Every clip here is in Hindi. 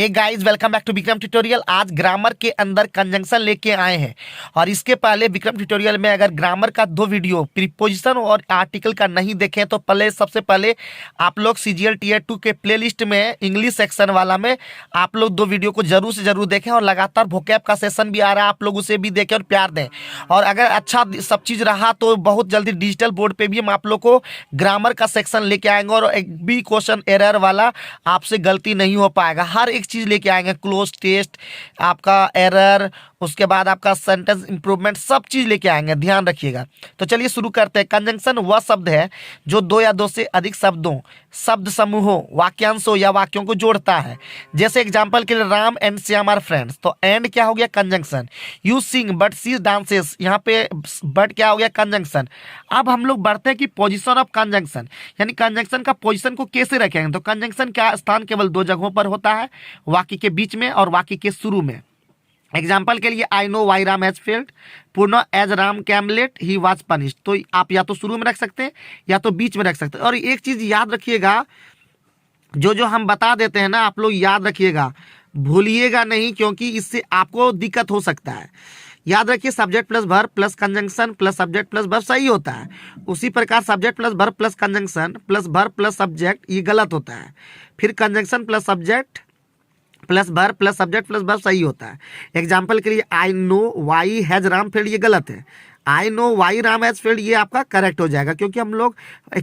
Hey guys, welcome back to Vikram tutorial. आज ग्रामर के अंदर कंजंक्शन लेके आए हैं। और इसके पहले विक्रम ट्यूटोरियल में अगर ग्रामर का 2 वीडियो प्रीपोजिशन और आर्टिकल का नहीं देखें तो सबसे पहले आप लोग सीजीएल टीयर 2 के प्लेलिस्ट में इंग्लिश सेक्शन वाला में आप लोग 2 वीडियो को जरूर से जरूर देखें। और लगातार वोकैब का सेशन भी आ रहा है, आप लोग उसे भी देखें और प्यार दें। और अगर अच्छा सब चीज़ रहा तो बहुत जल्दी डिजिटल बोर्ड पर भी हम आप लोग को ग्रामर का सेक्शन लेके आएंगे और एक भी क्वेश्चन एरर वाला आपसे गलती नहीं हो पाएगा। हर एक चीज़ लेके आएंगे, क्लोज टेस्ट, आपका एरर, उसके बाद आपका सेंटेंस इंप्रूवमेंट, सब चीज़ लेके आएंगे, ध्यान रखिएगा। तो चलिए शुरू करते हैं। कंजंक्शन वह शब्द है जो 2 या 2 से अधिक शब्दों, शब्द समूहों, वाक्यांशों या वाक्यों को जोड़ता है। जैसे एग्जांपल के लिए Ram and Shyam are friends, तो एंड क्या हो गया? Conjunction. You sing but she dances, यहाँ पे बट क्या हो गया? कंजंक्शन। अब हम लोग बढ़ते हैं कि पोजीशन ऑफ कंजंक्शन, यानी कंजंक्शन का पोजीशन को कैसे रखेंगे। तो कंजंक्शन का स्थान केवल 2 जगहों पर होता है, वाक्य के बीच में और वाक्य के शुरू में। एग्जाम्पल के लिए I know why Ram has failed, पूर्ण as Ram came late he was punished. तो आप या तो शुरू में रख सकते हैं या तो बीच में रख सकते हैं। और एक चीज याद रखिएगा, जो हम बता देते हैं ना, आप लोग याद रखिएगा, भूलिएगा नहीं, क्योंकि इससे आपको दिक्कत हो सकता है। याद रखिए, subject plus verb plus conjunction plus subject plus verb सही होता है। उसी प्रकार subject plus verb plus conjunction plus verb plus subject ये गलत होता है। फिर conjunction plus subject plus verb plus subject plus verb सही होता है। एग्जाम्पल के लिए I know Y has Ram failed, ये गलत है। आई know why Ram has failed ये आपका करेक्ट हो जाएगा, क्योंकि हम लोग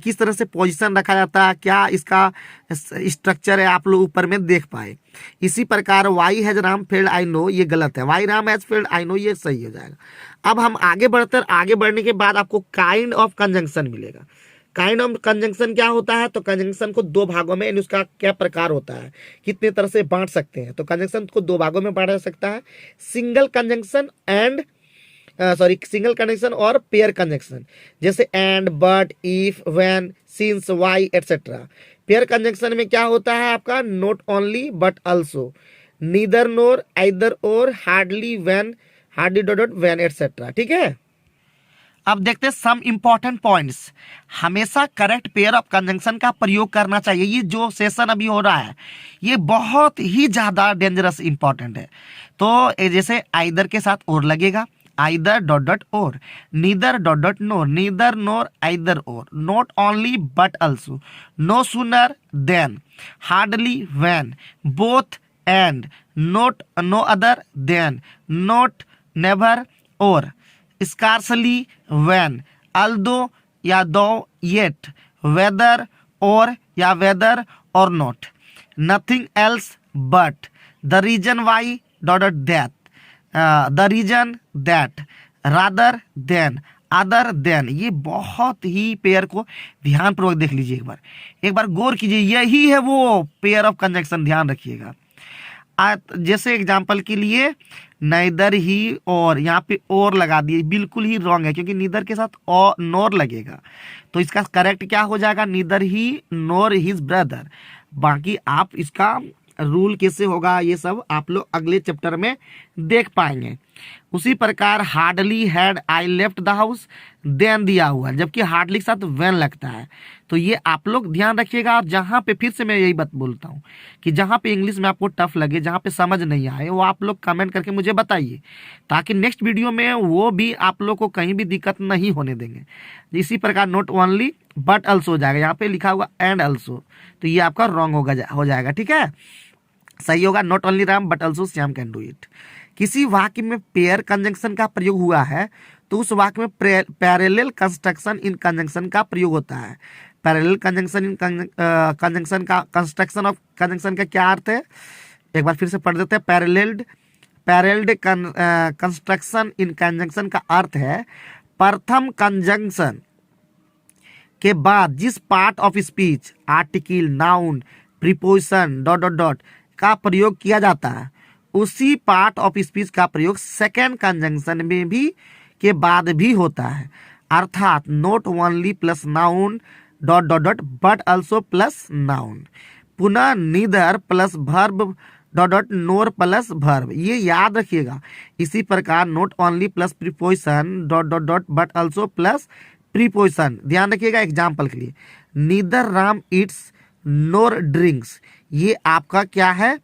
किस तरह से पोजीशन रखा जाता है, क्या इसका स्ट्रक्चर है, आप लोग ऊपर में देख पाए। इसी प्रकार why has Ram failed I know ये गलत है, why Ram has failed I know ये सही हो जाएगा। अब हम आगे बढ़ते हैं, आगे बढ़ने के बाद आपको काइंड ऑफ कंजंक्शन मिलेगा। काइंड ऑफ कंजंक्शन क्या होता है? तो कंजंक्शन को 2 भागों में, यानी उसका क्या प्रकार होता है, कितने तरह से बांट सकते हैं। तो कंजंक्शन को 2 भागों में बांटा जा सकता है, single conjunction and single conjunction और पेयर कंजंक्शन। जैसे and, but, if, when, since, why etcetera. Pair conjunction में क्या होता है आपका? Not only but also, neither nor, either or, hardly, when, hardly dot when etcetera. ठीक है, अब देखते हैं सम इंपॉर्टेंट पॉइंट्स। हमेशा करेक्ट पेयर ऑफ कंजंक्शन का प्रयोग करना चाहिए। ये जो सेशन अभी हो रहा है ये बहुत ही ज़्यादा डेंजरस इंपॉर्टेंट है। तो जैसे आइदर के साथ और लगेगा, either dot dot or, neither dot dot nor, neither nor either or, not only but also, no sooner than, hardly when, both and, not no other than, not never or, scarcely when, although या दो येट, वेदर और या whether or not, nothing else but, the reason why dot dot that, the reason that, rather than, other than. ये बहुत ही पेयर को ध्यानपूर्वक देख लीजिए, एक बार गौर कीजिए, यही है वो पेयर ऑफ कंजंक्शन, ध्यान रखिएगा। जैसे एग्जाम्पल के लिए नाइदर ही और, यहाँ पे और लगा दिए, बिल्कुल ही रॉन्ग है, क्योंकि नीदर के साथ और नोर लगेगा। तो इसका करेक्ट क्या हो जाएगा? नीदर ही नोर हिज ब्रदर। बाकी आप इसका रूल कैसे होगा ये सब आप लोग अगले चैप्टर में देख पाएंगे। उसी प्रकार hardly had I left the house then दिया हुआ, जबकि हार्डली के साथ व्हेन लगता है। तो ये आप लोग ध्यान रखिएगा। और जहाँ पे फिर से मैं यही बात बोलता हूँ कि जहाँ पे इंग्लिश में आपको टफ लगे, जहाँ पे समझ नहीं आए, वो आप लोग कमेंट करके मुझे बताइए, ताकि नेक्स्ट वीडियो में वो भी आप लोग को कहीं भी दिक्कत नहीं होने देंगे। इसी प्रकार नॉट ओनली बट अल्सो हो जाएगा, यहाँ पे लिखा हुआ एंड अल्सो, तो ये आपका रॉन्ग हो जाएगा। ठीक है, सही होगा not only Ram but also Shyam can do it. किसी वाक्य में पेयर कंजंक्शन का प्रयोग हुआ है तो उस वाक्य में पैरेलल कंस्ट्रक्शन इन कंजंक्शन का प्रयोग होता है। पैरेलल कंजंक्शन इन कंजंक्शन का, कंस्ट्रक्शन ऑफ कंजंक्शन का क्या अर्थ है? एक बार फिर से पढ़ देते हैं। पैरेलल कंस्ट्रक्शन इन कंजंक्शन का अर्थ है प्रथम कंजंक्शन के बाद जिस part of speech, article, noun, preposition dot dot dot का प्रयोग किया जाता है, उसी पार्ट ऑफ स्पीच का प्रयोग सेकेंड कंजंक्शन में भी के बाद भी होता है। अर्थात not only plus noun dot dot dot but also plus noun, पुनः neither plus verb dot dot nor plus verb, ये याद रखिएगा। इसी प्रकार not only plus preposition dot dot dot but also plus preposition, ध्यान रखिएगा। एग्जाम्पल के लिए neither Ram eats nor drinks, ये आपका क्या है?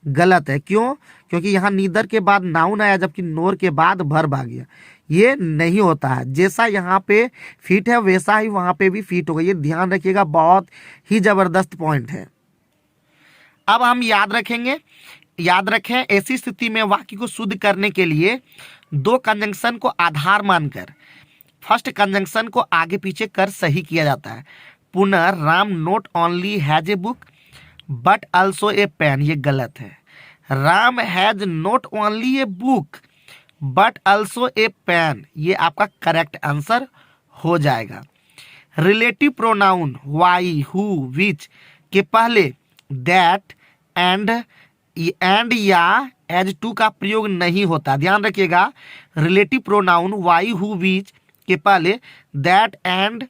गलत है। क्यों? क्योंकि यहाँ नीदर के बाद नाउन आया जबकि नोर के बाद वर्ब आ गया। ये नहीं होता है। जैसा यहाँ पे फिट है वैसा ही वहाँ पे भी फिट होगा। ये ध्यान रखिएगा, बहुत ही जबरदस्त पॉइंट है। अब हम याद रखेंगे, याद रखें, ऐसी स्थिति में वाक्य को शुद्ध करने के लिए दो कंजंक्शन को आधार मानकर फर्स्ट कंजंक्शन को आगे पीछे कर सही किया जाता है। पुनः Ram not only has a book but also a pen, ये गलत है। Ram has not only a book but also a pen, ये आपका करेक्ट आंसर हो जाएगा। Relative pronoun why, who, which के पहले दैट एंड या एज टू का प्रयोग नहीं होता। ध्यान रखिएगा, relative pronoun why, who, which के पहले दैट एंड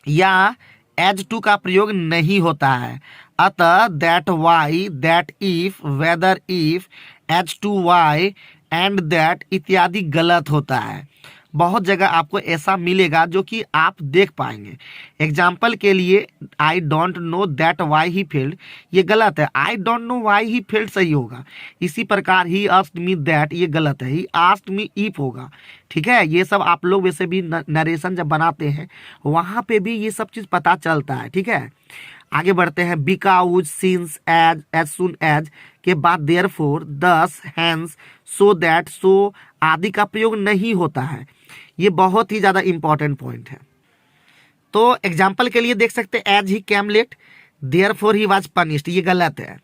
या एज टू का प्रयोग नहीं होता है। अतः that why, that if, whether if, as to why and that इत्यादि गलत होता है। बहुत जगह आपको ऐसा मिलेगा जो कि आप देख पाएंगे। एग्जाम्पल के लिए I don't know that why he failed, ये गलत है। I don't know why he failed सही होगा। इसी प्रकार ही आस्क्ड मी दैट, ये गलत है। ही आस्क्ड मी इफ होगा। ठीक है, ये सब आप लोग वैसे भी नरेशन जब बनाते हैं वहाँ पे भी ये सब चीज़ पता चलता है। ठीक है, आगे बढ़ते हैं। Because, since, as soon as के बाद देयरफॉर, दस, हैंस, सो दैट, सो आदि का प्रयोग नहीं होता है। ये बहुत ही ज़्यादा इंपॉर्टेंट पॉइंट है। तो एग्जाम्पल के लिए देख सकते हैं, as he came late therefore he was punished, ये गलत है।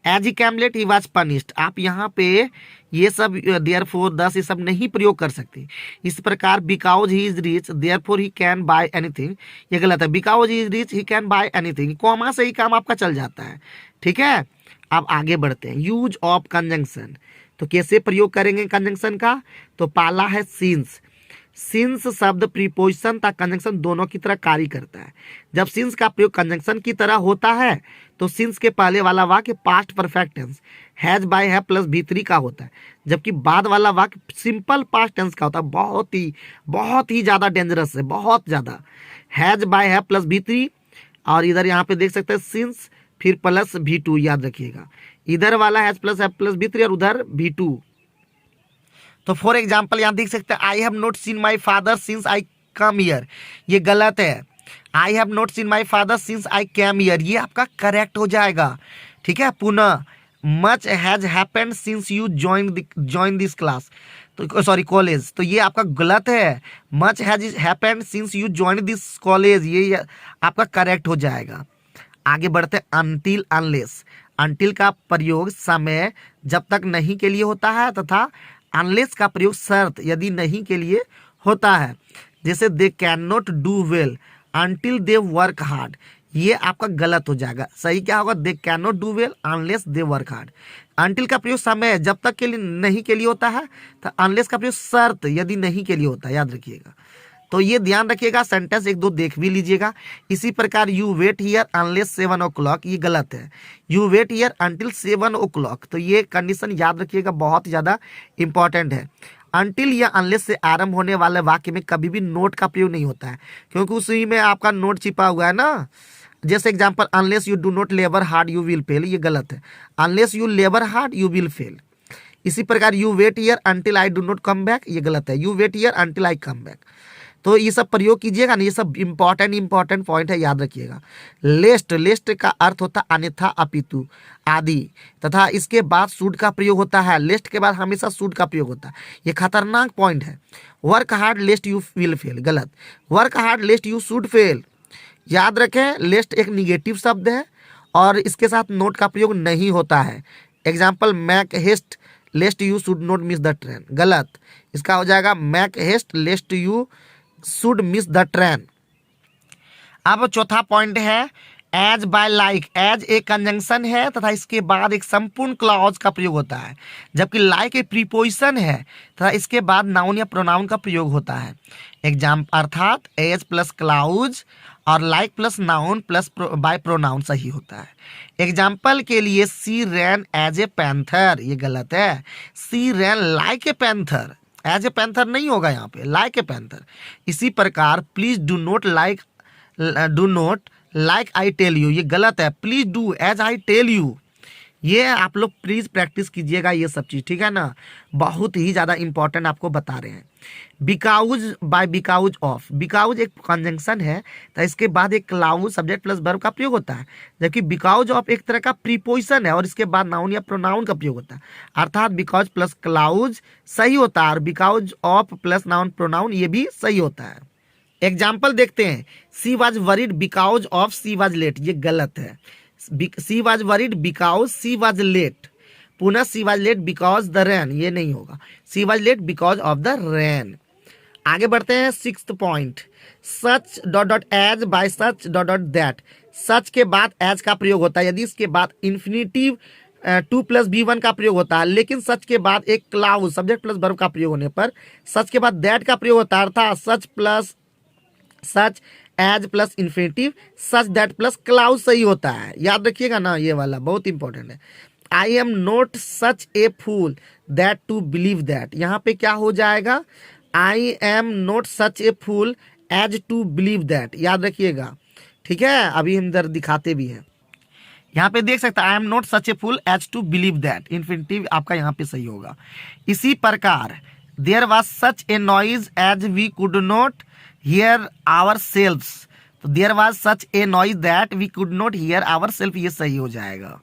As he came late he was punished, आप यहाँ पे ये सब देयरफॉर, दस, ये सब नहीं प्रयोग कर सकते। इस प्रकार because he is rich therefore he can buy anything, ये गलत है। Because he is rich he can buy anything, comma से ही काम आपका चल जाता है। ठीक है, अब आगे बढ़ते हैं। यूज ऑफ कंजंक्शन, तो कैसे प्रयोग करेंगे कंजंक्शन का? तो पहला है सिंस। सिंस शब्द प्रीपोजिशन तथा कंजंक्शन दोनों की तरह कार्य करता है। जब सिंस का प्रयोग कंजंक्शन की तरह होता है तो सिंस के पहले वाला वाक्य past perfect tense has by है प्लस V3 का होता है, जबकि बाद वाला वाक्य सिंपल पास्ट टेंस का होता है। बहुत ही ज़्यादा डेंजरस है, बहुत ज़्यादा। हैज बाय है प्लस V3, और इधर यहाँ पे देख सकते हैं सिंस फिर प्लस V2, याद रखिएगा। इधर वाला हैज प्लस है प्लस V3 और उधर V2। तो फॉर एग्जाम्पल यहाँ देख सकते हैं, I have not seen my father since I come here, ये गलत है। I have not seen my father since I came here, ये आपका करेक्ट हो जाएगा। ठीक है, पुनः much has happened since you join this class, तो सॉरी कॉलेज, तो ये आपका गलत है। Much has happened since you join this college, ये आपका करेक्ट हो जाएगा। आगे बढ़ते, अनटिल अनलेस। अनटिल का प्रयोग समय जब तक नहीं के लिए होता है तथा अनलेस का प्रयोग शर्त यदि नहीं के लिए होता है। जैसे they can not do well until they work hard, ये आपका गलत हो जाएगा। सही क्या होगा? They can not do well unless they work hard. Until का प्रयोग समय जब तक के लिए नहीं के लिए होता है, तो अनलेस का प्रयोग शर्त यदि नहीं के लिए होता है, याद रखिएगा। तो ये ध्यान रखिएगा, सेंटेंस एक दो देख भी लीजिएगा। इसी प्रकार you wait here unless 7 o'clock, ये गलत है। You wait here until 7 o'clock, तो ये कंडीशन याद रखिएगा, बहुत ज़्यादा इंपॉर्टेंट है। अनटिल या अनलेस से आरंभ होने वाले वाक्य में कभी भी नोट का प्रयोग नहीं होता है, क्योंकि उसी में आपका नोट छिपा हुआ है ना। जैसे example, unless you do not labour hard you will fail, ये गलत है। Unless you labour hard you will fail. इसी प्रकार you wait here until I do not come back, ये गलत है। You wait here until I come back. तो ये सब प्रयोग कीजिएगा ना, ये सब इंपॉर्टेंट पॉइंट है, याद रखिएगा। लेस्ट का अर्थ होता है अन्यथा, अपितु, आदि, तथा इसके बाद शुड का प्रयोग होता है। लेस्ट के बाद हमेशा शुड का प्रयोग होता है, ये खतरनाक पॉइंट है। Work hard lest you will fail, गलत। Work hard lest you should fail, याद रखें। लेस्ट एक निगेटिव शब्द है और इसके साथ नोट का प्रयोग नहीं होता है। Example, make haste lest you should not miss the train, गलत। इसका हो जाएगा make haste lest you should miss the train. अब चौथा पॉइंट है एज बाय लाइक। एज एक कंजंक्शन है तथा इसके बाद एक संपूर्ण क्लॉज का प्रयोग होता है, जबकि लाइक एक प्रीपोजिशन है तथा इसके बाद नाउन या प्रोनाउन का प्रयोग होता है। एग्जाम्पल अर्थात एज प्लस क्लाउज और like plus noun plus by pronoun सही होता है। एग्जाम्पल के लिए सी रैन एज ए पैंथर, ये गलत है। She ran like a panther, as a panther नहीं होगा यहाँ पे, लाइक ए पैंथर। इसी प्रकार please do not like I tell you, ये गलत है। Please do as I tell you, ये आप लोग प्लीज प्रैक्टिस कीजिएगा ये सब चीज, ठीक है ना, बहुत ही ज्यादा इंपॉर्टेंट आपको बता रहे हैं। Because by because of, because एक कंजंक्शन है तो इसके बाद एक क्लाउज सब्जेक्ट प्लस वर्ब का प्रयोग होता है, जबकि बिकाउज ऑफ एक तरह का प्रीपोजिशन है और इसके बाद नाउन या प्रोनाउन का प्रयोग होता है। अर्थात बिकॉज प्लस क्लाउज सही होता है और because of plus noun pronoun ये भी सही होता है। एग्जाम्पल देखते हैं, she was worried because of she was late, ये गलत है। She was worried because she was late, पुनः she was late because the rain, ये नहीं होगा, she was late because of the rain. आगे बढ़ते हैं, 6th point, such dot dot as by such dot dot that, such के बाद एज का प्रयोग होता है यदि इसके बाद इन्फिनिटिव 2 + B1 का प्रयोग होता है, लेकिन सच के बाद एक क्लाउज सब्जेक्ट प्लस वर्ब का प्रयोग होने पर सच के बाद दैट का प्रयोग होता है, अर्थात such plus such as plus infinitive such that plus clause सही होता है। याद रखिएगा ना, ये वाला बहुत इंपॉर्टेंट है। I am not such a fool that to believe that, यहाँ पे क्या हो जाएगा, I am not such a fool as to believe that, याद रखिएगा, ठीक है। अभी हम इधर दिखाते भी हैं, यहाँ पे देख सकते हैं, I am not such a fool as to believe that, infinitive आपका यहाँ पे सही होगा। इसी प्रकार there was such a noise as we could not hear ourselves, तो there was such a noise that we could not hear ourself, ये सही हो जाएगा।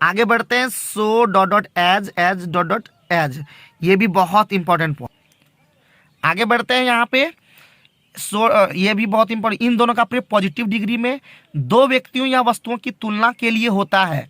आगे बढ़ते हैं, so dot dot as dot dot as, ये भी बहुत इंपॉर्टेंट पॉइंट। आगे बढ़ते हैं, यहाँ पे सो ये भी बहुत इंपॉर्टेंट, इन दोनों का प्रयोग पॉजिटिव डिग्री में दो व्यक्तियों या वस्तुओं की तुलना के लिए होता है।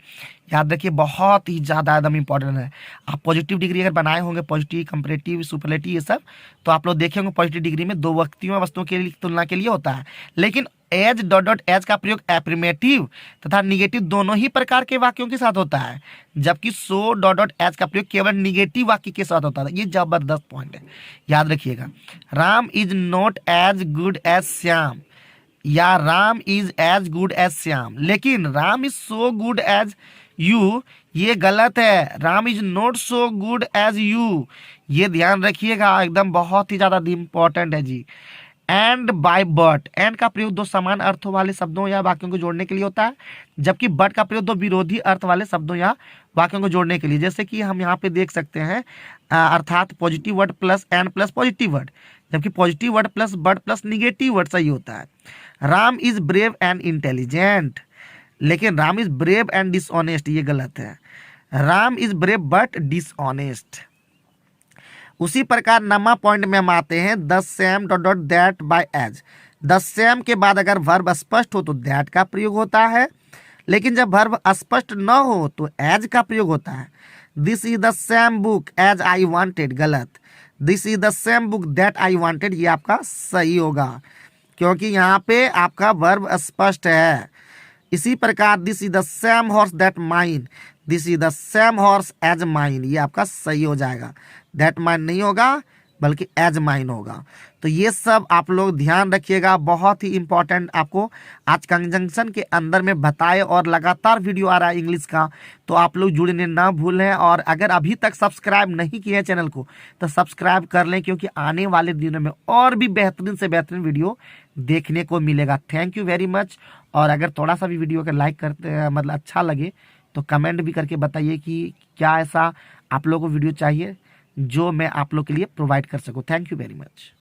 याद रखिए, बहुत ही ज़्यादा एकदम इंपॉर्टेंट है। आप पॉजिटिव डिग्री अगर बनाए होंगे, पॉजिटिव, कंपैरेटिव, सुपरलेटिव, ये सब, तो आप लोग देखे होंगे पॉजिटिव डिग्री में दो व्यक्तियों या वस्तुओं के लिए तुलना के लिए होता है। लेकिन एज डॉट डॉट एज का प्रयोग एफर्मेटिव तथा निगेटिव दोनों ही प्रकार के वाक्यों के साथ होता है, जबकि सो डॉट डॉट एज का प्रयोग केवल निगेटिव वाक्य के साथ होता है। ये जबरदस्त पॉइंट है, याद रखिएगा। Ram is not as good as Shyam, या Ram is as good as Shyam, लेकिन Ram is so good as you, ये गलत है। Ram is not so good as you, ये ध्यान रखिएगा, एकदम बहुत ही ज्यादा इंपॉर्टेंट है जी। एंड बाय बट, एंड का प्रयोग दो समान अर्थों वाले शब्दों या वाक्यों को जोड़ने के लिए होता है, जबकि बट का प्रयोग दो विरोधी अर्थ वाले शब्दों या वाक्यों को जोड़ने के लिए, जैसे कि हम यहाँ पे देख सकते हैं, अर्थात positive word plus and plus positive word, जबकि positive word plus but plus negative word सही होता है। Ram is brave and intelligent, लेकिन Ram is brave and dishonest, ये गलत है। Ram is brave but dishonest. उसी प्रकार नमा पॉइंट में हम आते हैं, the same dot dot that by as, the same के बाद अगर वर्ब स्पष्ट हो तो दैट का प्रयोग होता है, लेकिन जब वर्ब स्पष्ट न हो तो एज का प्रयोग होता है। This is the same book as I wanted, गलत। This is the same book that I wanted, ये आपका सही होगा, क्योंकि यहाँ पे आपका वर्ब स्पष्ट है। इसी प्रकार this is the same horse that mine, this is the same horse as mine, ये आपका सही हो जाएगा। दैट माइन नहीं होगा बल्कि एज माइन होगा। तो ये सब आप लोग ध्यान रखिएगा, बहुत ही इंपॉर्टेंट आपको आज कंजंक्शन के अंदर में बताए, और लगातार वीडियो आ रहा है इंग्लिश का, तो आप लोग जुड़ने ना भूलें। और अगर अभी तक सब्सक्राइब नहीं किए चैनल को तो सब्सक्राइब कर लें, क्योंकि आने वाले दिनों में और भी बेहतरीन से बेहतरीन वीडियो देखने को मिलेगा। Thank you very much. और अगर थोड़ा सा भी वीडियो का लाइक करते मतलब अच्छा लगे तो कमेंट भी करके बताइए कि क्या ऐसा आप लोगों को वीडियो चाहिए जो मैं आप लोग के लिए प्रोवाइड कर सकूं। Thank you very much.